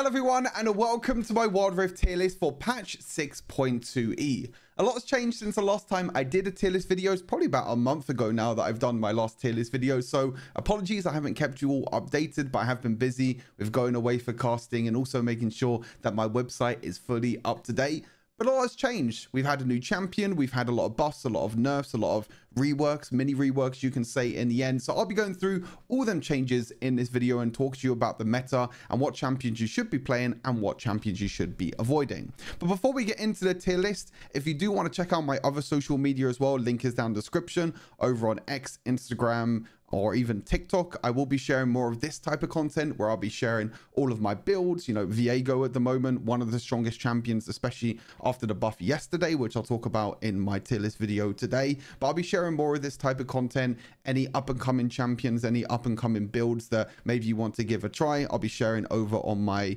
Hello everyone and welcome to my Wild Rift tier list for patch 6.2e. A lot has changed since the last time I did a tier list video. It's probably about a month ago now that I've done my last tier list video, so apologies I haven't kept you all updated, but I have been busy with going away for casting and also making sure that my website is fully up to date. But a lot has changed. We've had a new champion, we've had a lot of buffs, a lot of nerfs, a lot of reworks, mini reworks you can say in the end. So I'll be going through all them changes in this video and talk to you about the meta and what champions you should be playing and what champions you should be avoiding. But before we get into the tier list, if you do want to check out my other social media as well, link is down in the description over on X, Instagram, or even TikTok. I will be sharing more of this type of content where I'll be sharing all of my builds. You know, Viego at the moment, one of the strongest champions, especially after the buff yesterday, which I'll talk about in my tier list video today. But I'll be sharing more of this type of content, any up and coming champions, any up and coming builds that maybe you want to give a try. I'll be sharing over on my,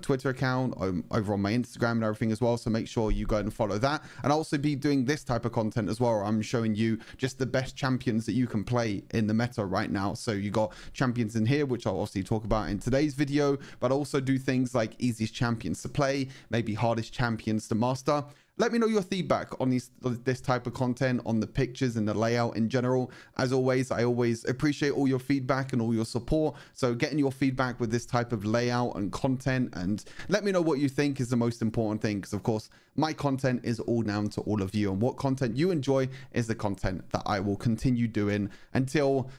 Twitter account, over on my Instagram and everything as well. So make sure you go and follow that. And I'll also be doing this type of content as well, where I'm showing you just the best champions that you can play in the meta right now. So you got champions in here, which I'll obviously talk about in today's video, but also do things like easiest champions to play, maybe hardest champions to master. Let me know your feedback on this type of content, on the pictures and the layout in general. As always, I always appreciate all your feedback and all your support. So getting your feedback with this type of layout and content, and let me know what you think is the most important thing, because of course my content is all down to all of you, and what content you enjoy is the content that I will continue doing until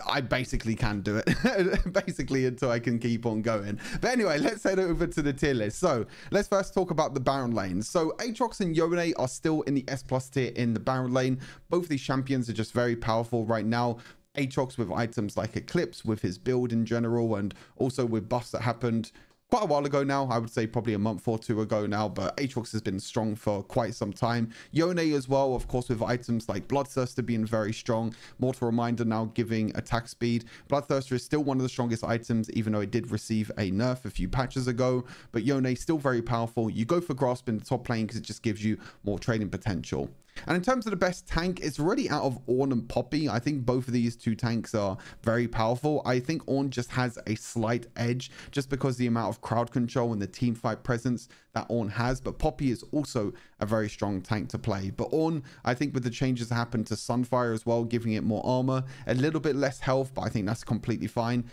I basically can do it basically until I can keep on going. But anyway, let's head over to the tier list. So let's first talk about the Baron lane. So Aatrox and Yone are still in the S+ tier in the Baron lane. Both of these champions are just very powerful right now. Aatrox with items like Eclipse, with his build in general, and also with buffs that happened quite a while ago now. I would say probably a month or two ago now, but Aatrox has been strong for quite some time. Yone as well, of course, with items like Bloodthirster being very strong. Mortal Reminder now giving attack speed. Bloodthirster is still one of the strongest items, even though it did receive a nerf a few patches ago. But Yone still very powerful. You go for Grasp in the top lane because it just gives you more trading potential. And in terms of the best tank, it's already out of Ornn and Poppy. I think both of these two tanks are very powerful. I think Ornn just has a slight edge just because the amount of crowd control and the team fight presence that Ornn has. But Poppy is also a very strong tank to play. But Ornn, I think with the changes that happened to Sunfire as well, giving it more armor, a little bit less health, but I think that's completely fine.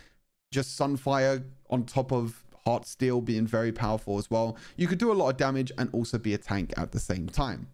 Just Sunfire on top of Heartsteel being very powerful as well. You could do a lot of damage and also be a tank at the same time.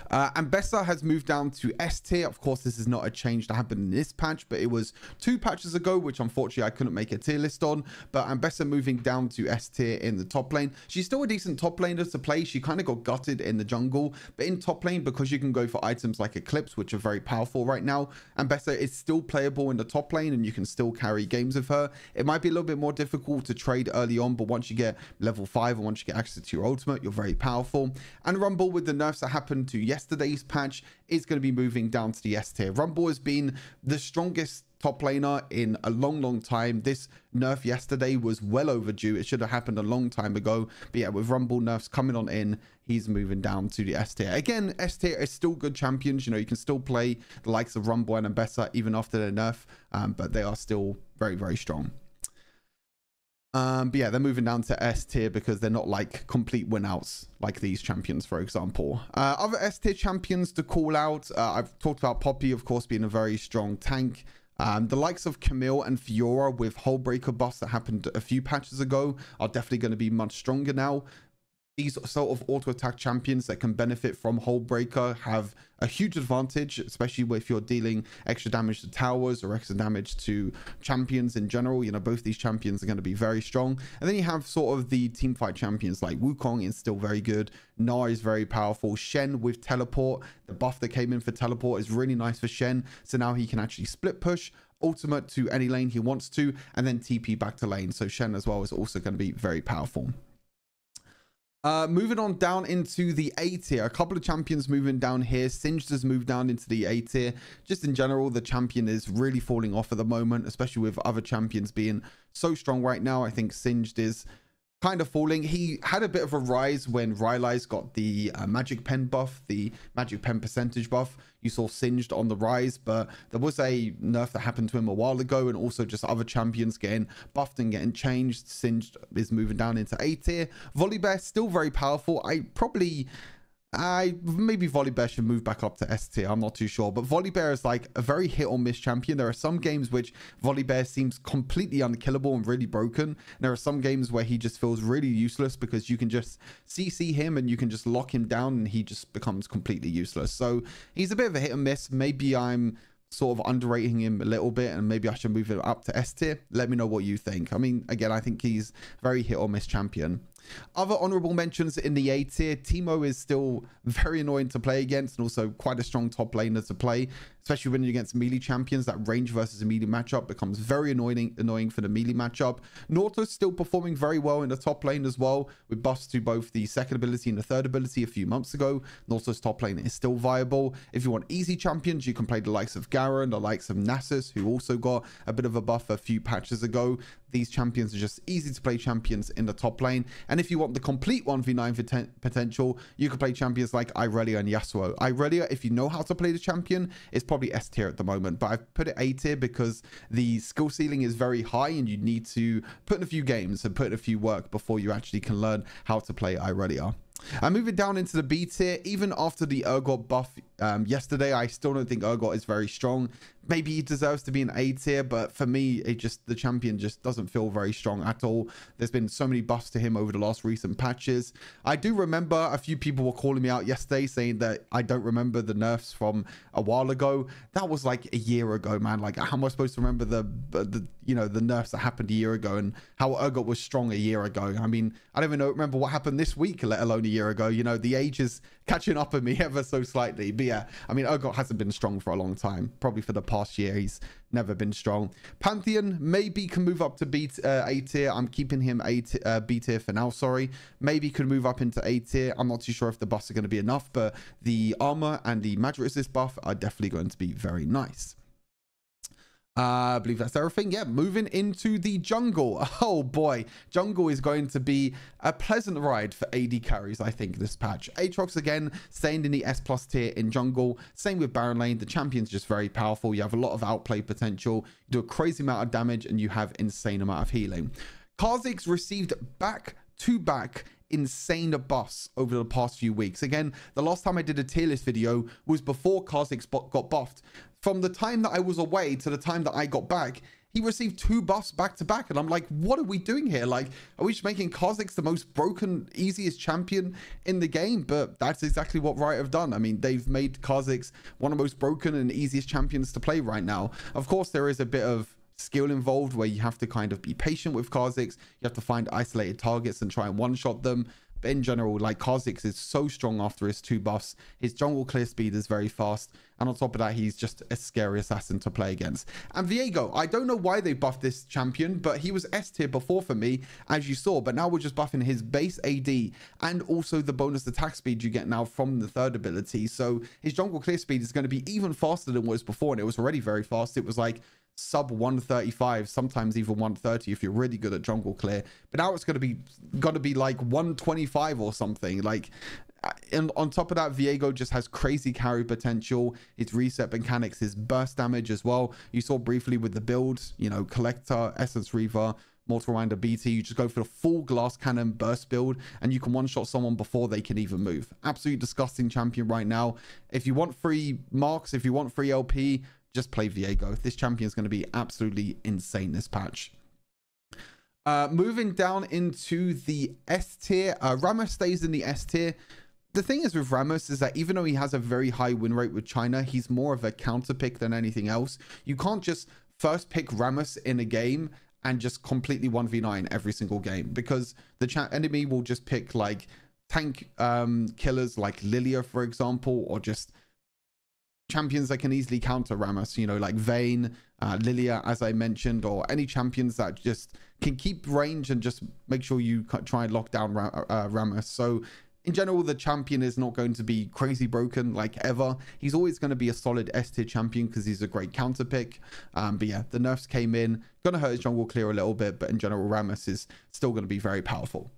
Ambessa has moved down to S tier. Of course, this is not a change that happened in this patch, but it was 2 patches ago, which unfortunately I couldn't make a tier list on. But Ambessa moving down to S tier in the top lane. She's still a decent top laner to play. She kind of got gutted in the jungle, but in top lane, because you can go for items like Eclipse, which are very powerful right now, Ambessa is still playable in the top lane and you can still carry games with her. It might be a little bit more difficult to trade early on, but once you get level 5 and once you get access to your ultimate, you're very powerful. And Rumble, with the nerfs that happened to yesterday's patch, is going to be moving down to the S tier. Rumble has been the strongest top laner in a long time. This nerf yesterday was well overdue. It should have happened a long time ago, but yeah, with Rumble nerfs coming on in, he's moving down to the S tier. Again, S tier is still good champions. You can still play the likes of Rumble and Ambessa even after their nerf, but they are still very strong. But yeah, they're moving down to S tier because they're not like complete win outs like these champions, for example. Other S tier champions to call out, I've talked about Poppy, of course, being a very strong tank. The likes of Camille and Fiora with Hullbreaker buffs that happened a few patches ago are definitely going to be much stronger now. These sort of auto-attack champions that can benefit from Hullbreaker have a huge advantage, especially if you're dealing extra damage to towers or extra damage to champions in general. Both these champions are going to be very strong. And then you have sort of the teamfight champions like Wukong is still very good. Na is very powerful. Shen with teleport, the buff that came in for teleport is really nice for Shen. So now he can actually split push, ultimate to any lane he wants to, and then TP back to lane. So Shen as well is also going to be very powerful. Moving on down into the A tier, a couple of champions moving down here. Singed has moved down into the A tier. Just in general, the champion is really falling off at the moment, especially with other champions being so strong right now. I think Singed is kind of falling. He had a bit of a rise when Rylai's got the magic pen buff, the magic pen percentage buff. You saw Singed on the rise, but there was a nerf that happened to him a while ago, and also just other champions getting buffed and getting changed. Singed is moving down into A tier. Volibear still very powerful. Maybe Volibear should move back up to S tier. I'm not too sure, but Volibear is like a very hit or miss champion. There are some games which Volibear seems completely unkillable and really broken. And there are some games where he just feels really useless because you can just CC him and you can just lock him down and he just becomes completely useless. So he's a bit of a hit and miss. Maybe I'm sort of underrating him a little bit and maybe I should move him up to S tier. Let me know what you think. I mean, again, I think he's very hit or miss champion. Other honorable mentions in the A tier, Teemo is still very annoying to play against and also quite a strong top laner to play, especially when you're against melee champions. That range versus a melee matchup becomes very annoying for the melee matchup. Nautilus still performing very well in the top lane as well, with buffs to both the second ability and the third ability a few months ago. Nautilus top lane is still viable. If you want easy champions, you can play the likes of Garen, the likes of Nasus, who also got a bit of a buff a few patches ago. These champions are just easy to play champions in the top lane. And if you want the complete 1v9 potential, you can play champions like Irelia and Yasuo. Irelia, if you know how to play the champion, is probably S tier at the moment, but I've put it A tier because the skill ceiling is very high and you need to put in a few games and put in a few work before you actually can learn how to play Irelia. And moving down into the B tier, even after the Urgot buff yesterday, I still don't think Urgot is very strong. Maybe he deserves to be an A tier, but for me, the champion just doesn't feel very strong at all. There's been so many buffs to him over the last recent patches. I do remember a few people were calling me out yesterday saying that I don't remember the nerfs from a while ago. That was like a year ago, man. Like, how am I supposed to remember the nerfs that happened a year ago and how Urgot was strong a year ago? I mean, I don't even remember what happened this week, let alone a year ago. You know, the age is catching up on me ever so slightly. But yeah, I mean, Urgot hasn't been strong for a long time. Probably for the past year, he's never been strong. Pantheon maybe can move up to A tier. I'm keeping him B tier for now, sorry. Maybe could move up into A tier. I'm not too sure if the buffs are going to be enough, but the armor and the magic resist buff are definitely going to be very nice. I believe that's everything. Yeah, moving into the jungle. Oh boy, jungle is going to be a pleasant ride for AD carries, I think, this patch. Aatrox again staying in the S+ tier in jungle. Same with Baron lane. The champion's just very powerful. You have a lot of outplay potential. You do a crazy amount of damage and you have insane amount of healing. Kha'Zix received back-to-back insane buffs over the past few weeks. Again, the last time I did a tier list video was before Kha'Zix got buffed. From the time that I was away to the time that I got back, he received 2 buffs back to back. And I'm like, what are we doing here? Like, are we just making Kha'Zix the most broken, easiest champion in the game? But that's exactly what Riot have done. I mean, they've made Kha'Zix one of the most broken and easiest champions to play right now. Of course, there is a bit of skill involved where you have to kind of be patient with Kha'Zix. You have to find isolated targets and try and one-shot them. But in general, like, Kha'Zix is so strong after his 2 buffs. His jungle clear speed is very fast. And on top of that, he's just a scary assassin to play against. And Viego, I don't know why they buffed this champion, but he was S tier before for me, as you saw. But now we're just buffing his base AD and also the bonus attack speed you get now from the third ability. So his jungle clear speed is going to be even faster than what it was before. And it was already very fast. It was like sub 135, sometimes even 130 if you're really good at jungle clear. But now it's going to be like 125 or something. Like, and on top of that, Viego just has crazy carry potential. His reset mechanics, his burst damage as well. You saw briefly with the build, you know, Collector, Essence Reaver, Mortal Winder BT. You just go for the full glass cannon burst build and you can one-shot someone before they can even move. Absolutely disgusting champion right now. If you want free marks, if you want free LP, just play Viego. This champion is going to be absolutely insane this patch. Moving down into the S tier, Ramos stays in the S tier. The thing is with Ramos is that even though he has a very high win rate with China, he's more of a counter pick than anything else. You can't just first pick Ramos in a game and just completely 1v9 every single game, because the enemy will just pick like tank killers like Lilia, for example, or just champions that can easily counter Ramos, you know, like Vayne, Lilia, as I mentioned, or any champions that just can keep range and just make sure you try and lock down Ramos. So in general, the champion is not going to be crazy broken like ever. He's always going to be a solid S tier champion because he's a great counter pick. But yeah, the nerfs came in, gonna hurt his jungle clear a little bit, but in general, Rammus is still going to be very powerful.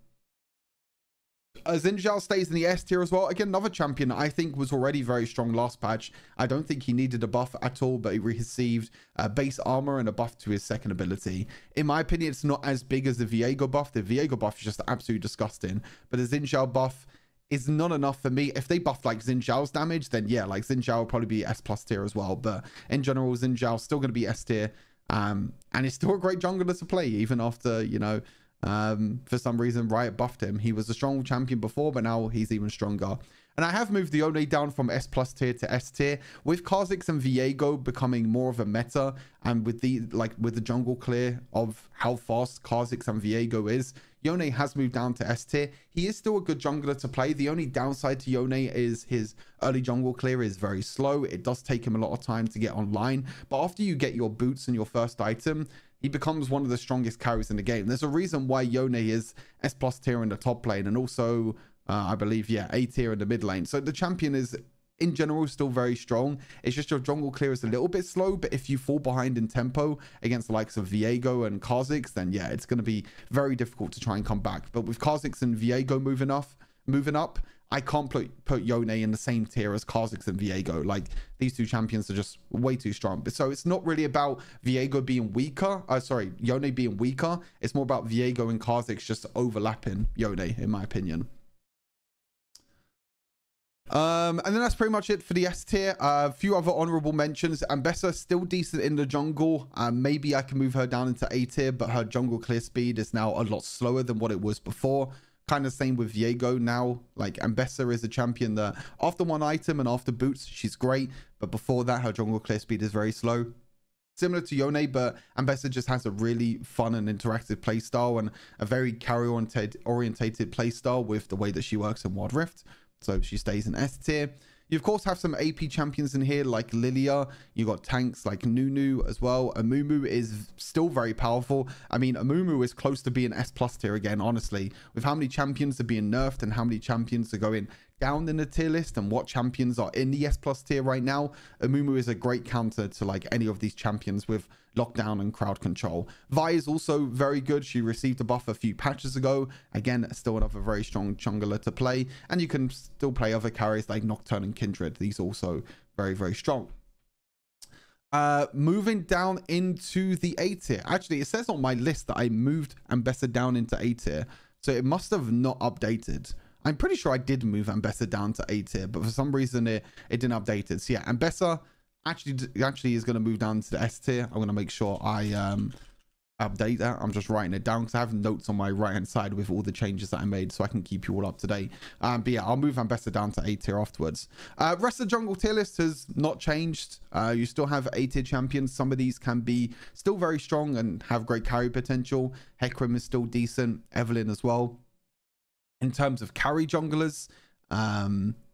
Xin Zhao stays in the S tier as well. Again, another champion I think was already very strong last patch. I don't think he needed a buff at all, but he received base armor and a buff to his second ability. In my opinion, it's not as big as the Viego buff. The Viego buff is just absolutely disgusting, but the Xin Zhao buff is not enough for me. If they buff like Xin Zhao's damage, then yeah, like Xin Zhao will probably be S plus tier as well. But in general, Xin Zhao's still going to be S tier, and he's still a great jungler to play, even after, you know, for some reason Riot buffed him. He was a strong champion before, but now he's even stronger. And I have moved the Yone down from S plus tier to S tier, with Kha'Zix and Viego becoming more of a meta, and with the jungle clear of how fast Kha'Zix and Viego is, Yone has moved down to S tier. He is still a good jungler to play. The only downside to Yone is his early jungle clear is very slow. It does take him a lot of time to get online, but after you get your boots and your first item, he becomes one of the strongest carries in the game. There's a reason why Yone is S plus tier in the top lane, and also I believe, yeah, A tier in the mid lane. So the champion is in general still very strong. It's just your jungle clear is a little bit slow, but if you fall behind in tempo against the likes of Viego and Kha'Zix, then yeah, it's going to be very difficult to try and come back. But with Kha'Zix and Viego moving up, I can't put Yone in the same tier as Kha'Zix and Viego. Like, these two champions are just way too strong. So it's not really about Viego being weaker. Sorry, Yone being weaker. It's more about Viego and Kha'Zix just overlapping Yone, in my opinion. And then that's pretty much it for the S tier. A few other honorable mentions. Ambessa still decent in the jungle. Maybe I can move her down into A tier, but her jungle clear speed is now a lot slower than what it was before. Kind of same with Viego now. Like, Ambessa is a champion that after one item and after boots, she's great. But before that, her jungle clear speed is very slow. Similar to Yone, but Ambessa just has a really fun and interactive playstyle and a very carry-orientated playstyle with the way that she works in Wild Rift. So she stays in S tier. You, of course, have some AP champions in here like Lilia. You got tanks like Nunu as well. Amumu is still very powerful. I mean, Amumu is close to being S plus tier again, honestly. With how many champions are being nerfed and how many champions are going down in the tier list and what champions are in the S plus tier right now, Amumu is a great counter to like any of these champions with lockdown and crowd control. Vi is also very good. She received a buff a few patches ago. Again, still another very strong jungler to play. And you can still play other carries like Nocturne and Kindred. These also very, very strong. Moving down into the A tier. Actually, it says on my list that I moved Ambessa down into A tier. So it must have not updated. I'm pretty sure I did move Ambessa down to A tier, but for some reason it didn't update it. So yeah, Ambessa actually is going to move down to the S tier. I'm going to make sure I update that. I'm just writing it down because I have notes on my right hand side with all the changes that I made, so I can keep you all up to date. But yeah, I'll move Ambessa down to A tier afterwards. Rest of the jungle tier list has not changed. You still have A tier champions. Some of these can be still very strong and have great carry potential. Hecarim is still decent. Evelyn as well. In terms of carry junglers,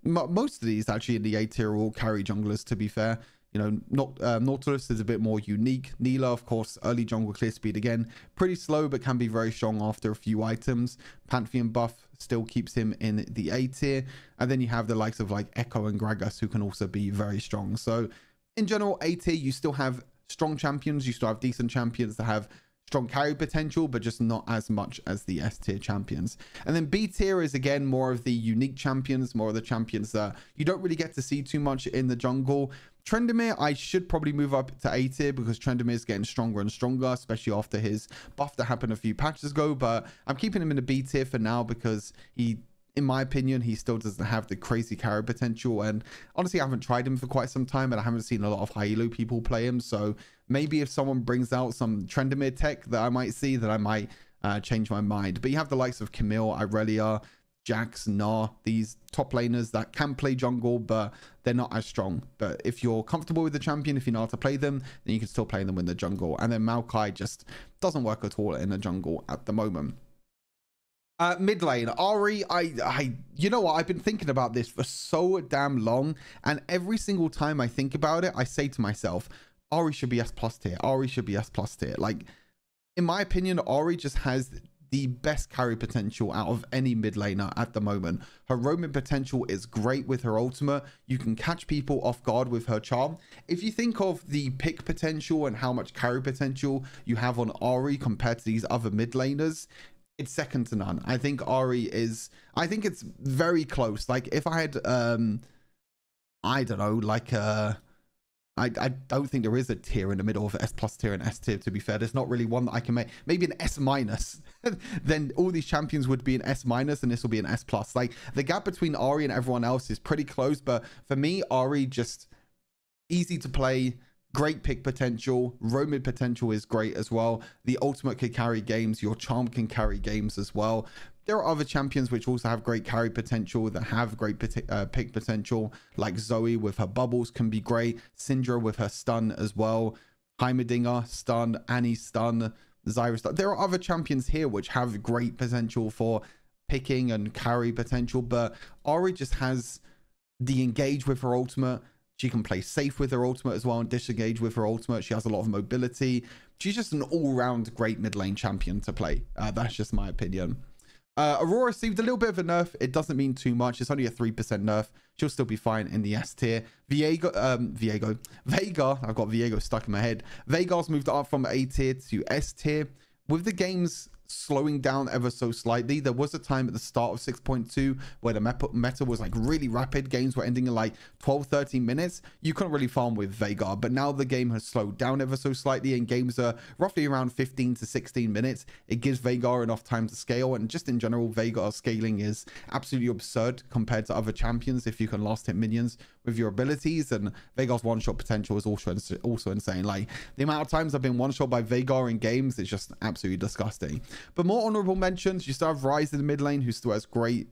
most of these actually in the A tier are all carry junglers, to be fair. You know, Nautilus is a bit more unique. Neela, of course, early jungle clear speed again. Pretty slow, but can be very strong after a few items. Pantheon buff still keeps him in the A tier. And then you have the likes of like Echo and Gragas, who can also be very strong. So in general, A tier, you still have strong champions. You still have decent champions that have strong carry potential, but just not as much as the S tier champions. And then B tier is again more of the unique champions, more of the champions that you don't really get to see too much in the jungle. Tryndamere, I should probably move up to A tier because Tryndamere is getting stronger and stronger, especially after his buff that happened a few patches ago. But I'm keeping him in the B tier for now because he, in my opinion, he still doesn't have the crazy carry potential. And honestly, I haven't tried him for quite some time and I haven't seen a lot of high elo people play him. So maybe if someone brings out some Tryndamere tech that I might see, that I might change my mind. But you have the likes of Camille, Irelia, Jax, Gnar, these top laners that can play jungle, but they're not as strong. But if you're comfortable with the champion, if you know how to play them, then you can still play them in the jungle. And then Maokai just doesn't work at all in the jungle at the moment. Mid lane, Ahri, you know what, I've been thinking about this for so damn long, and every single time I think about it, I say to myself, Ahri should be S plus tier. Ahri should be S plus tier. Like, in my opinion, Ahri just has the best carry potential out of any mid laner at the moment. Her roaming potential is great with her ultimate. You can catch people off guard with her charm. If you think of the pick potential and how much carry potential you have on Ahri compared to these other mid laners, it's second to none. I think Ahri is, I think it's very close. Like if I had, I don't know, like I don't think there is a tier in the middle of S plus tier and S tier, to be fair. There's not really one that I can make. Maybe an S minus. Then all these champions would be an S minus and this will be an S plus. Like the gap between Ahri and everyone else is pretty close. But for me, Ahri just easy to play. Great pick potential. Roaming potential is great as well. The ultimate can carry games. Your charm can carry games as well. There are other champions which also have great carry potential, that have great pick potential, like Zoe with her bubbles can be great. Syndra with her stun as well. Heimerdinger stun, Annie stun, Zyra stun. There are other champions here which have great potential for picking and carry potential, but Ahri just has the engage with her ultimate. She can play safe with her ultimate as well and disengage with her ultimate. She has a lot of mobility. She's just an all-round great mid lane champion to play. That's just my opinion. Aurora received a little bit of a nerf. It doesn't mean too much. It's only a 3% nerf. She'll still be fine in the S tier. Vega, I've got Viego stuck in my head. Veigar's moved up from A tier to S tier. With the games slowing down ever so slightly, there was a time at the start of 6.2 where the meta was like really rapid. Games were ending in like 12-13 minutes. You couldn't really farm with Veigar, but now the game has slowed down ever so slightly and games are roughly around 15 to 16 minutes. It gives Veigar enough time to scale, and just in general, Veigar scaling is absolutely absurd compared to other champions if you can last hit minions with your abilities. And Veigar's one-shot potential is also insane. Like the amount of times I've been one-shot by Veigar in games is just absolutely disgusting. But more honorable mentions, you still have Ryze in the mid lane, who still has great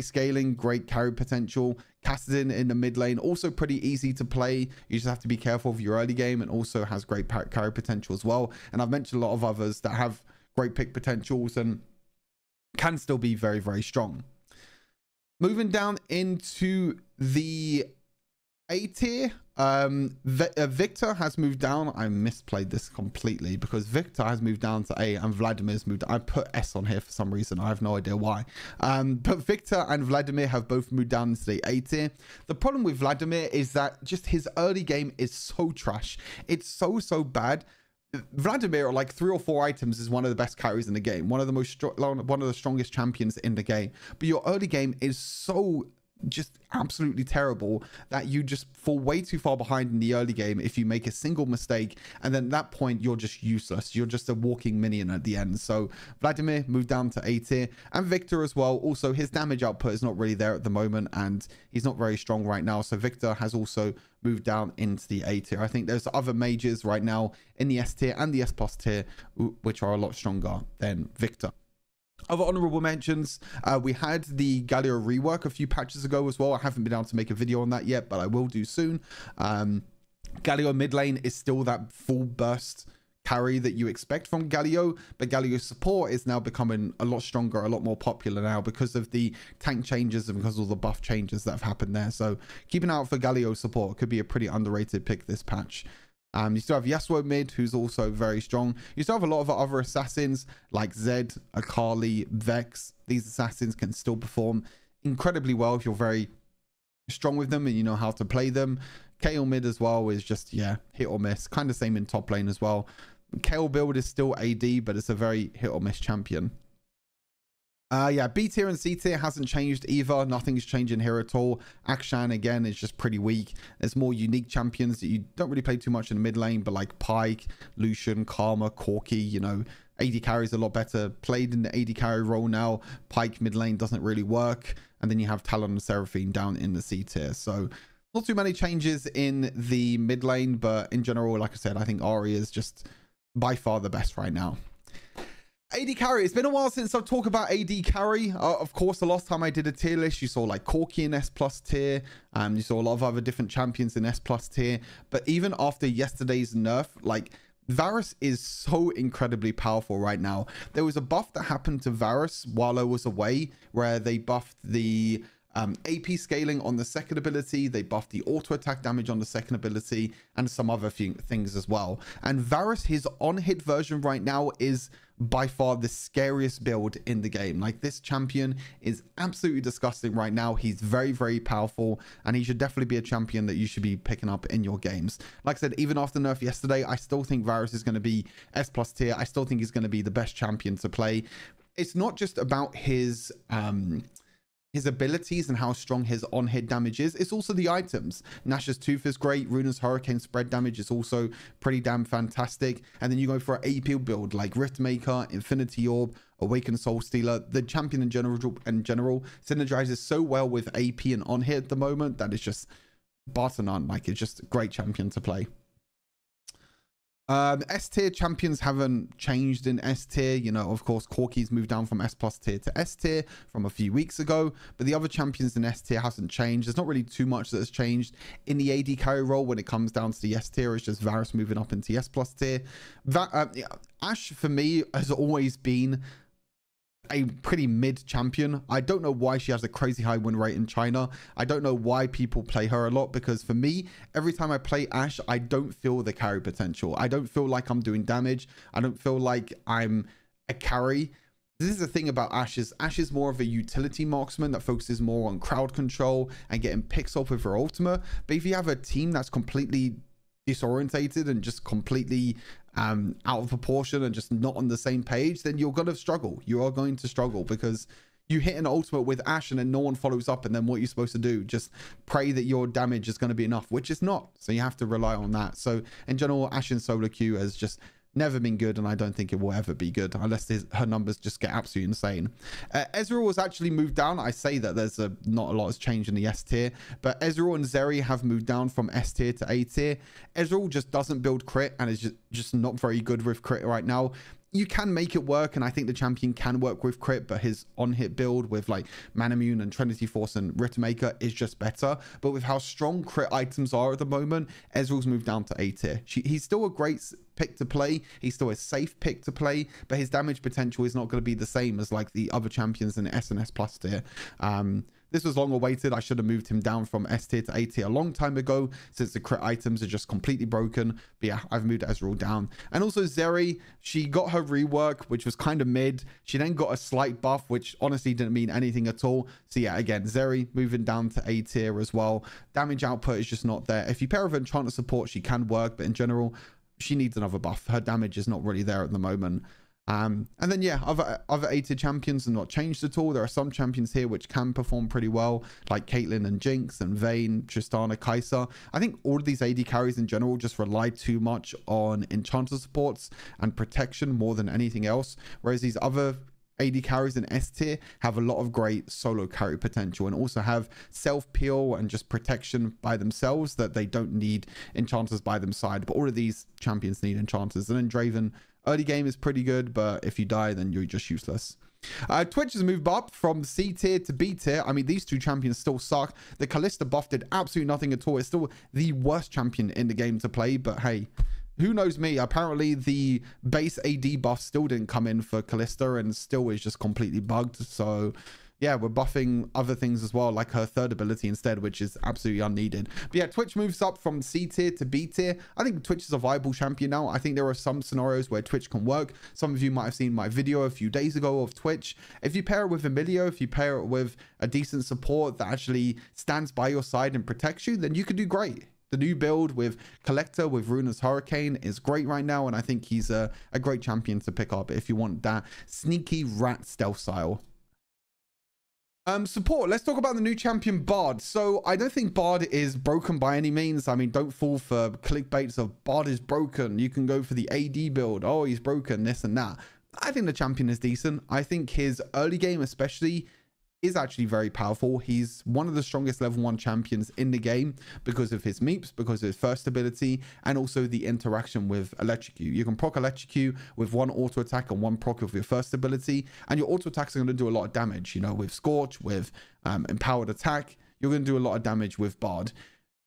scaling, great carry potential. Kassadin in the mid lane, also pretty easy to play. You just have to be careful of your early game, and also has great carry potential as well. And I've mentioned a lot of others that have great pick potentials and can still be very, very strong. Moving down into the A tier, Victor has moved down. I misplayed this completely because Victor has moved down to A and Vladimir's moved. I put S on here for some reason. I have no idea why. But Victor and Vladimir have both moved down to the A tier. The problem with Vladimir is that just his early game is so trash. It's so bad. Vladimir, like 3 or 4 items, is one of the best carries in the game. One of the strongest champions in the game. But your early game is so just absolutely terrible that you just fall way too far behind in the early game if you make a single mistake, and then at that point you're just useless. You're just a walking minion at the end. So Vladimir moved down to A tier, and Victor as well. Also, his damage output is not really there at the moment, and he's not very strong right now. So Victor has also moved down into the A tier. I think there's other mages right now in the S tier and the S plus tier which are a lot stronger than Victor. Other honorable mentions, we had the Galio rework a few patches ago as well. I haven't been able to make a video on that yet, but I will do soon. Galio mid lane is still that full burst carry that you expect from Galio, but Galio's support is now becoming a lot stronger, a lot more popular now because of the tank changes and because of all the buff changes that have happened there. So keep an eye out for Galio support. It could be a pretty underrated pick this patch. You still have Yasuo mid, who's also very strong. You still have a lot of other assassins like Zed, Akali, Vex. These assassins can still perform incredibly well if you're very strong with them and you know how to play them. Kayle mid as well is just, yeah, hit or miss. Kind of same in top lane as well. Kayle build is still AD, but it's a very hit or miss champion. Yeah, B tier and C tier hasn't changed either. Nothing's changing here at all. Akshan again is just pretty weak. There's more unique champions that you don't really play too much in the mid lane, but like Pyke, Lucian, Karma, Corki, you know, AD carry is a lot better played in the AD carry role now. Pyke mid lane doesn't really work, and then you have Talon and Seraphine down in the C tier. So not too many changes in the mid lane, but in general, like I said, I think Ahri is just by far the best right now. AD carry. It's been a while since I've talked about AD carry. Of course, the last time I did a tier list, you saw like Corki in S plus tier. You saw a lot of other different champions in S plus tier. But even after yesterday's nerf, like Varus is so incredibly powerful right now. There was a buff that happened to Varus while I was away, where they buffed the AP scaling on the second ability. They buffed the auto attack damage on the second ability and some other things as well. And Varus, his on-hit version right now is by far the scariest build in the game. Like, this champion is absolutely disgusting right now. He's very, very powerful, and he should definitely be a champion that you should be picking up in your games. Like I said, even after nerf yesterday, I still think Varus is going to be S+ tier. I still think he's going to be the best champion to play. It's not just about his abilities and how strong his on-hit damage is. It's also the items. Nash's Tooth is great. Runa's Hurricane spread damage is also pretty damn fantastic. And then you go for an AP build like Riftmaker, Infinity Orb, Awakened Soul Stealer. The champion in general synergizes so well with AP and on-hit at the moment that it's just bar to none. Like, it's just a great champion to play. S tier champions haven't changed in S tier. You know, of course, Corki's moved down from S+ tier to S tier from a few weeks ago, but the other champions in S tier hasn't changed. There's not really too much that has changed in the AD carry role when it comes down to the S tier. It's just Varus moving up into S+ tier. Ashe, for me, has always been a pretty mid champion. I don't know why she has a crazy high win rate in China. I don't know why people play her a lot, because for me, every time I play Ashe, I don't feel the carry potential. I don't feel like I'm doing damage. I don't feel like I'm a carry. This is the thing about Ashe is more of a utility marksman that focuses more on crowd control and getting picks off with her ultimate. But if you have a team that's completely disorientated and just completely out of proportion and just not on the same page, then you're going to struggle. You are going to struggle because you hit an ultimate with Ashe and then no one follows up, and then what you're supposed to do, just pray that your damage is going to be enough, which is not. So you have to rely on that. So in general, Ashe in solo queue has just never been good, and I don't think it will ever be good unless her numbers just get absolutely insane. Ezreal was actually moved down. I say that there's not a lot has changed in the S tier, but Ezreal and Zeri have moved down from S tier to A tier. Ezreal just doesn't build crit and is just not very good with crit right now. You can make it work, and I think the champion can work with crit, but his on-hit build with like Manamune and Trinity Force and Riftmaker is just better. But with how strong crit items are at the moment, Ezreal's moved down to A tier. He's still a great pick to play. He's still a safe pick to play, but his damage potential is not going to be the same as like the other champions in S and S+ tier. This was long awaited. I should have moved him down from S tier to A tier a long time ago, since the crit items are just completely broken. But yeah, I've moved Ezreal down. And also Zeri, she got her rework, which was kind of mid. She then got a slight buff, which honestly didn't mean anything at all. So yeah, again, Zeri moving down to A tier as well. Damage output is just not there. If you pair with Enchanter support, she can work, but in general, she needs another buff. Her damage is not really there at the moment. And then yeah, other A tier champions have not changed at all. There are some champions here which can perform pretty well, like Caitlyn and Jinx and Vayne, Tristana, Kai'Sa. I think all of these AD carries in general just rely too much on enchanter supports and protection more than anything else, whereas these other AD carries in S tier have a lot of great solo carry potential and also have self peel and just protection by themselves, that they don't need enchanters by them side. But all of these champions need enchanters. And then Draven early game is pretty good, but if you die, then you're just useless. Twitch has moved up from C tier to B tier. I mean, these two champions still suck. The Kalista buff did absolutely nothing at all. It's still the worst champion in the game to play, but hey, who knows me? Apparently the base AD buff still didn't come in for Kalista and still is just completely bugged. So yeah, we're buffing other things as well, like her third ability instead, which is absolutely unneeded. But yeah, Twitch moves up from C tier to B tier. I think Twitch is a viable champion now. I think there are some scenarios where Twitch can work. Some of you might have seen my video a few days ago of Twitch. If you pair it with Emilio, if you pair it with a decent support that actually stands by your side and protects you, then you could do great. The new build with Collector with Runa's Hurricane is great right now, and I think he's a great champion to pick up if you want that sneaky rat stealth style. Support. Let's talk about the new champion Bard. So I don't think Bard is broken by any means. I mean, don't fall for clickbaits of Bard is broken. You can go for the AD build. Oh, he's broken, this and that. I think the champion is decent. I think his early game especially is actually very powerful. He's one of the strongest level 1 champions in the game because of his meeps, because of his first ability, and also the interaction with Electrocute. You can proc Electrocute with one auto attack and one proc with your first ability, and your auto attacks are going to do a lot of damage. You know, with Scorch, with empowered attack, you're going to do a lot of damage with Bard.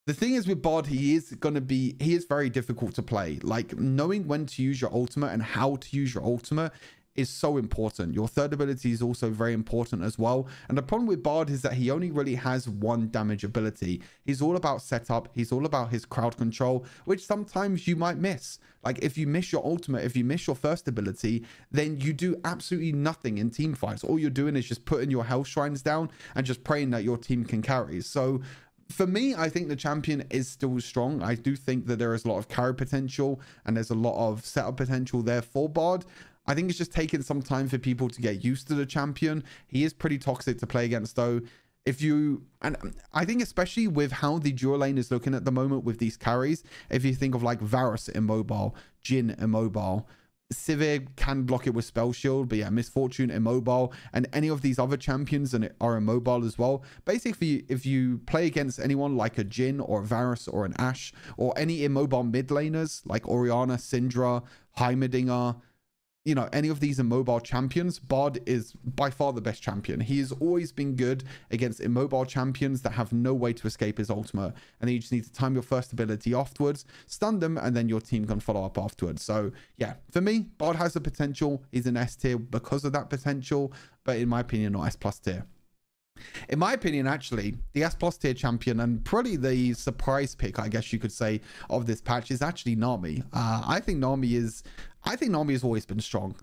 The thing is with Bard, he is very difficult to play. Like, knowing when to use your ultimate and how to use your ultimate is so important. Your third ability is also very important as well. And the problem with Bard is that he only really has one damage ability. He's all about setup. He's all about his crowd control, which sometimes you might miss. Like if you miss your ultimate, if you miss your first ability, then you do absolutely nothing in team fights. All you're doing is just putting your health shrines down and just praying that your team can carry. So for me, I think the champion is still strong. I do think that there is a lot of carry potential and there's a lot of setup potential there for Bard. I think it's just taking some time for people to get used to the champion. He is pretty toxic to play against though. And I think especially with how the dual lane is looking at the moment with these carries, if you think of like Varus immobile, Jhin immobile, Sivir can block it with spell shield, but yeah, Misfortune immobile, and any of these other champions are immobile as well. Basically, if you play against anyone like a Jhin or a Varus or an Ashe or any immobile mid laners like Orianna, Syndra, Heimerdinger, you know, any of these immobile champions, Bard is by far the best champion. He has always been good against immobile champions that have no way to escape his ultimate. And then you just need to time your first ability afterwards, stun them, and then your team can follow up afterwards. So yeah, for me, Bard has the potential. He's an S tier because of that potential, but in my opinion, not S plus tier. In my opinion, actually, the S plus tier champion and probably the surprise pick, I guess you could say, of this patch is actually Nami. I think Nami has always been strong.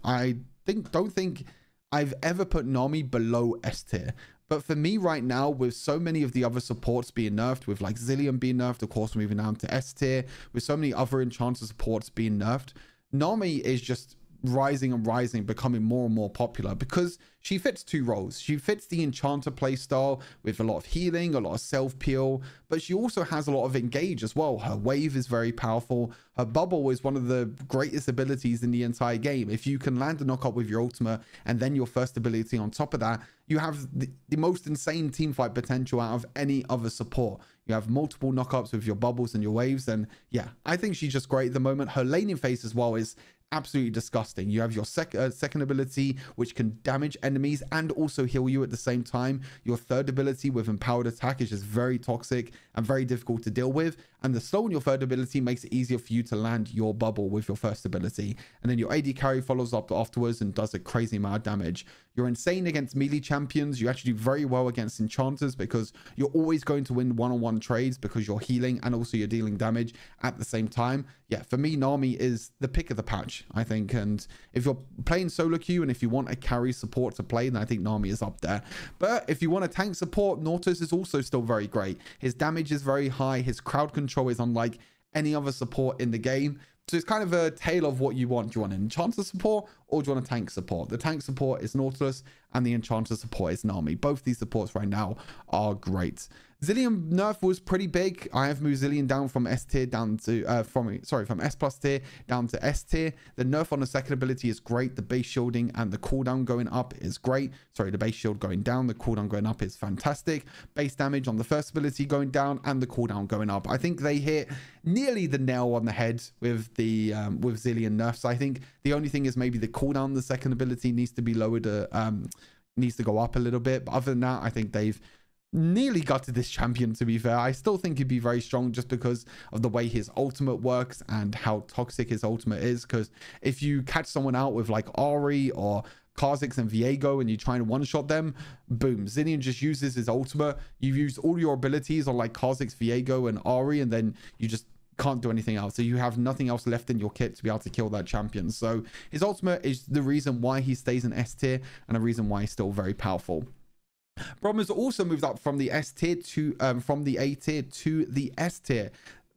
Don't think I've ever put Nami below S tier. But for me right now, with so many of the other supports being nerfed, with like Zilean being nerfed, of course, moving down to S tier, with so many other enchanter supports being nerfed, Nami is just rising and rising, becoming more and more popular because she fits two roles. She fits the enchanter playstyle with a lot of healing, a lot of self-peel, but she also has a lot of engage as well. Her wave is very powerful. Her bubble is one of the greatest abilities in the entire game. If you can land a knockup with your ultimate and then your first ability on top of that, you have the most insane teamfight potential out of any other support. You have multiple knockups with your bubbles and your waves, and yeah, I think she's just great at the moment. Her laning phase as well is absolutely disgusting. You have your second ability, which can damage enemies and also heal you at the same time. Your third ability with empowered attack is just very toxic and very difficult to deal with. And the slow on your third ability makes it easier for you to land your bubble with your first ability. And then your AD carry follows up afterwards and does a crazy amount of damage. You're insane against melee champions. You actually do very well against enchanters because you're always going to win one-on-one trades because you're healing and also you're dealing damage at the same time. Yeah, for me, Nami is the pick of the patch, I think. And if you're playing solo queue and if you want a carry support to play, then I think Nami is up there. But if you want a tank support, Nautilus is also still very great. His damage is very high. His crowd control is unlike any other support in the game. So it's kind of a tale of what you want. Do you want an enchanter support or do you want a tank support? The tank support is Nautilus and the enchanter support is Nami. Both these supports right now are great. Zilean nerf was pretty big. I have moved Zilean down from S tier down to from S plus tier down to S tier. The nerf on the second ability is great. The base shielding and the cooldown going up is great. Sorry, the base shield going down, the cooldown going up is fantastic. Base damage on the first ability going down and the cooldown going up. I think they hit nearly the nail on the head with the with Zilean nerfs. I think the only thing is maybe the cooldown the second ability needs to be lowered, needs to go up a little bit. But other than that, I think they've nearly gutted this champion, to be fair. I still think he'd be very strong just because of the way his ultimate works and how toxic his ultimate is. Because if you catch someone out with like Ahri or Kha'Zix and Viego and you try and one-shot them, boom, Zilean just uses his ultimate. You've used all your abilities on like Kha'Zix, Viego and Ahri, and then you just can't do anything else. So you have nothing else left in your kit to be able to kill that champion. So his ultimate is the reason why he stays in S tier and a reason why he's still very powerful. Braum has also moved up from the S tier to from the A tier to the S tier.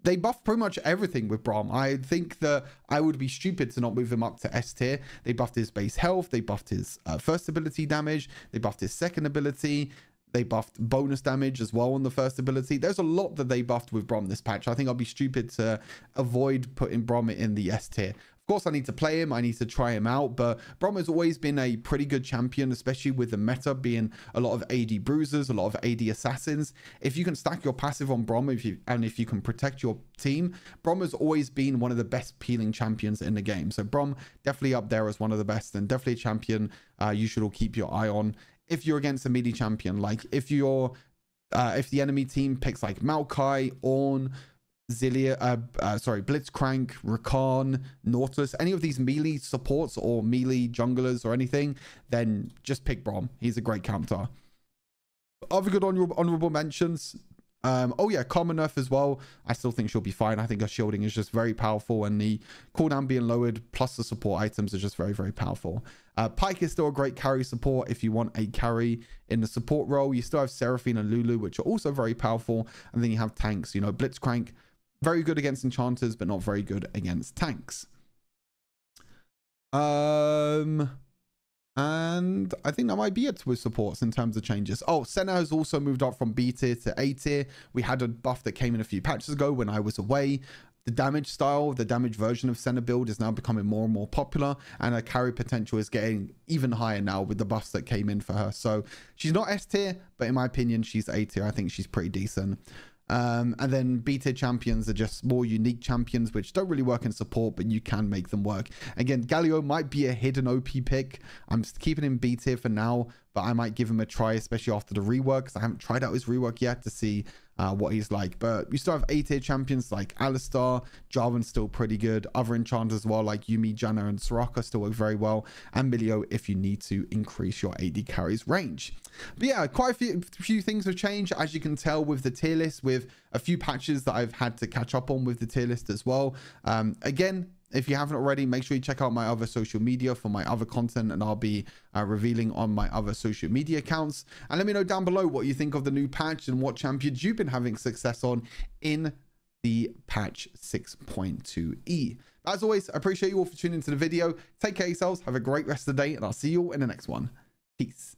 They buffed pretty much everything with Braum. I think that I would be stupid to not move him up to S tier. They buffed his base health. They buffed his first ability damage. They buffed his second ability. They buffed bonus damage as well on the first ability. There's a lot that they buffed with Braum this patch. I think I'll be stupid to avoid putting Braum in the S tier. Of course, I need to play him. I need to try him out. But Braum has always been a pretty good champion, especially with the meta being a lot of AD bruisers, a lot of AD assassins. If you can stack your passive on Braum if you can protect your team, Braum has always been one of the best peeling champions in the game. So Braum definitely up there as one of the best and definitely a champion you should all keep your eye on. If you're against a melee champion, like if the enemy team picks like Maokai, Ornn, Blitzcrank, Rakan, Nautilus, any of these melee supports or melee junglers or anything, then just pick Braum. He's a great counter. Other good honorable mentions. Oh yeah, Common Earth as well. I still think she'll be fine. I think her shielding is just very powerful, and the cooldown being lowered plus the support items are just very, very powerful. Pyke is still a great carry support if you want a carry in the support role. You still have Seraphine and Lulu, which are also very powerful. And then you have tanks, you know, Blitzcrank, very good against enchanters, but not very good against tanks. And I think that might be it with supports in terms of changes. Oh, Senna has also moved up from B tier to A tier. We had a buff that came in a few patches ago when I was away. The damage style, the damage version of Senna build is now becoming more and more popular, and her carry potential is getting even higher now with the buffs that came in for her. So she's not S tier, but in my opinion, she's A tier. I think she's pretty decent. And then B tier champions are just more unique champions, which don't really work in support, but you can make them work. Again, Galio might be a hidden OP pick. I'm keeping him B tier for now, but I might give him a try, especially after the rework, because I haven't tried out his rework yet to see what he's like. But you still have A tier champions like Alistar. Jarvan's still pretty good. Other enchanters as well, like Yuumi, Janna, and Soraka still work very well. And Milio if you need to increase your AD carries range. But yeah, quite a few things have changed, as you can tell with the tier list, with a few patches that I've had to catch up on with the tier list as well. Again, if you haven't already, make sure you check out my other social media for my other content, and I'll be revealing on my other social media accounts. And let me know down below what you think of the new patch and what champions you've been having success on in the patch 6.2e. As always, I appreciate you all for tuning into the video. Take care of yourselves, have a great rest of the day, and I'll see you all in the next one. Peace.